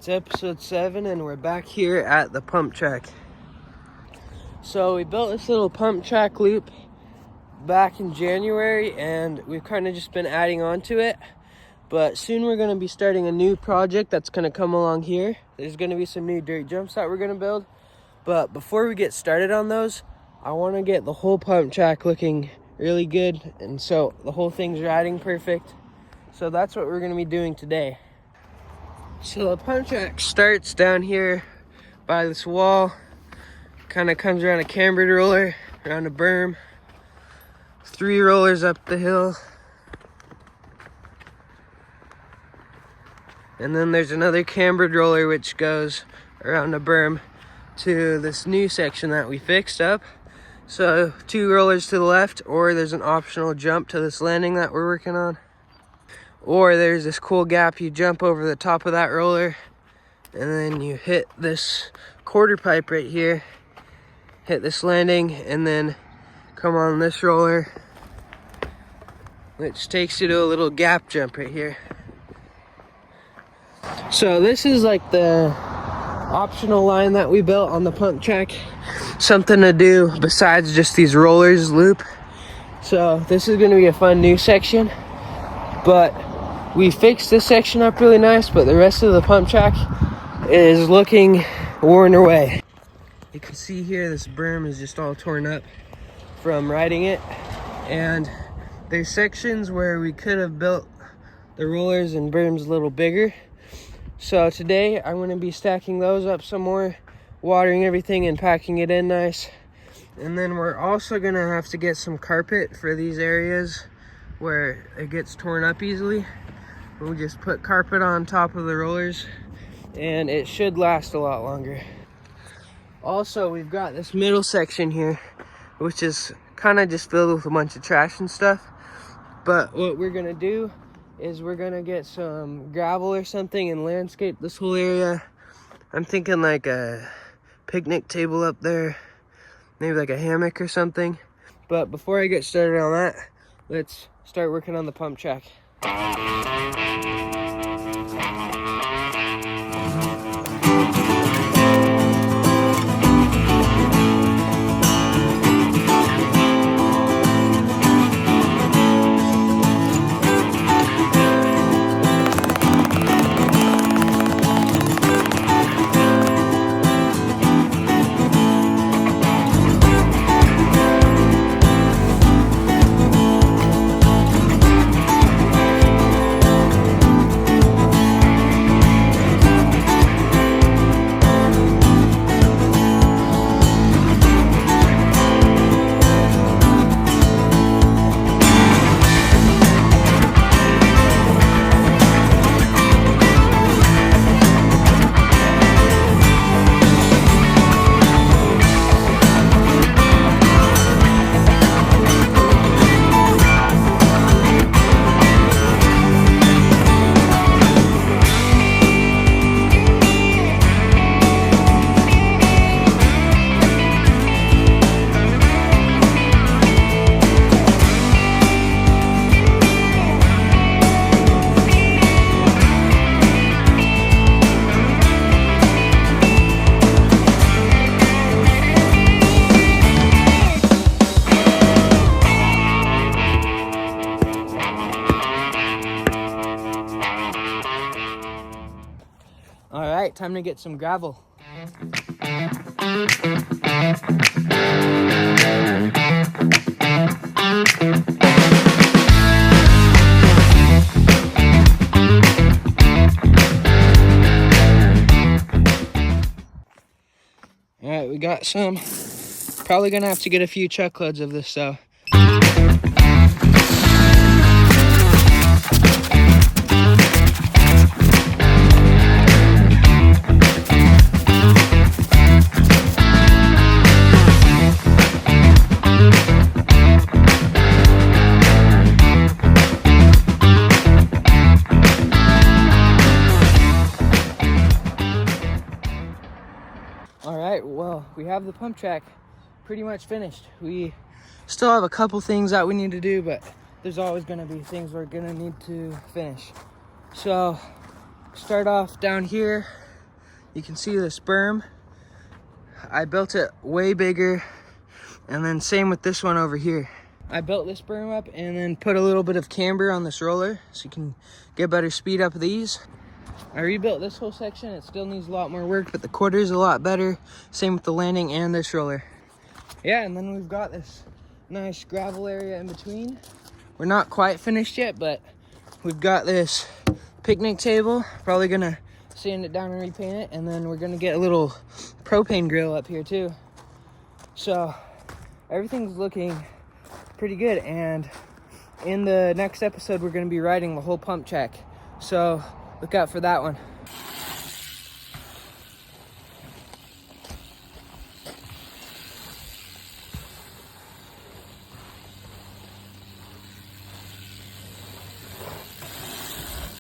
It's episode 7 and we're back here at the pump track. So we built this little pump track loop back in January and we've kind of just been adding on to it. But soon we're going to be starting a new project that's going to come along here. There's going to be some new dirt jumps that we're going to build. But before we get started on those, I want to get the whole pump track looking really good. And so the whole thing's riding perfect. So that's what we're going to be doing today. So the pump track starts down here by this wall. Kind of comes around a cambered roller, around a berm. 3 rollers up the hill. And then there's another cambered roller which goes around a berm to this new section that we fixed up. So 2 rollers to the left, or there's an optional jump to this landing that we're working on. Or there's this cool gap, you jump over the top of that roller and then you hit this quarter pipe right here, hit this landing, and then come on this roller, which takes you to a little gap jump right here. So this is like the optional line that we built on the pump track. Something to do besides just these rollers loop. So this is going to be a fun new section. But we fixed this section up really nice, but the rest of the pump track is looking worn away. You can see here this berm is just all torn up from riding it. And there's sections where we could have built the rollers and berms a little bigger. So today I'm going to be stacking those up some more, watering everything and packing it in nice. And then we're also going to have to get some carpet for these areas where it gets torn up easily. We'll just put carpet on top of the rollers and it should last a lot longer. Also, we've got this middle section here, which is kind of just filled with a bunch of trash and stuff. But what we're going to do is we're gonna get some gravel or something and landscape this whole area. I'm thinking like a picnic table up there, maybe like a hammock or something. But before I get started on that, let's start working on the pump track. All right, time to get some gravel. All right, we got some. Probably gonna have to get a few truckloads of this though. Well, we have the pump track pretty much finished. We still have a couple things that we need to do, but there's always going to be things we're going to need to finish. So start off down here You can see this berm. I built it way bigger, and then same with this one over here. I built this berm up and then put a little bit of camber on this roller so you can get better speed up of these. I rebuilt this whole section. It still needs a lot more work, but the quarter is a lot better. Same with the landing and this roller. Yeah, and then we've got this nice gravel area in between. We're not quite finished yet, but we've got this picnic table. Probably gonna sand it down and repaint it, and then we're gonna get a little propane grill up here too. So everything's looking pretty good, and in the next episode we're going to be riding the whole pump track, so look out for that one.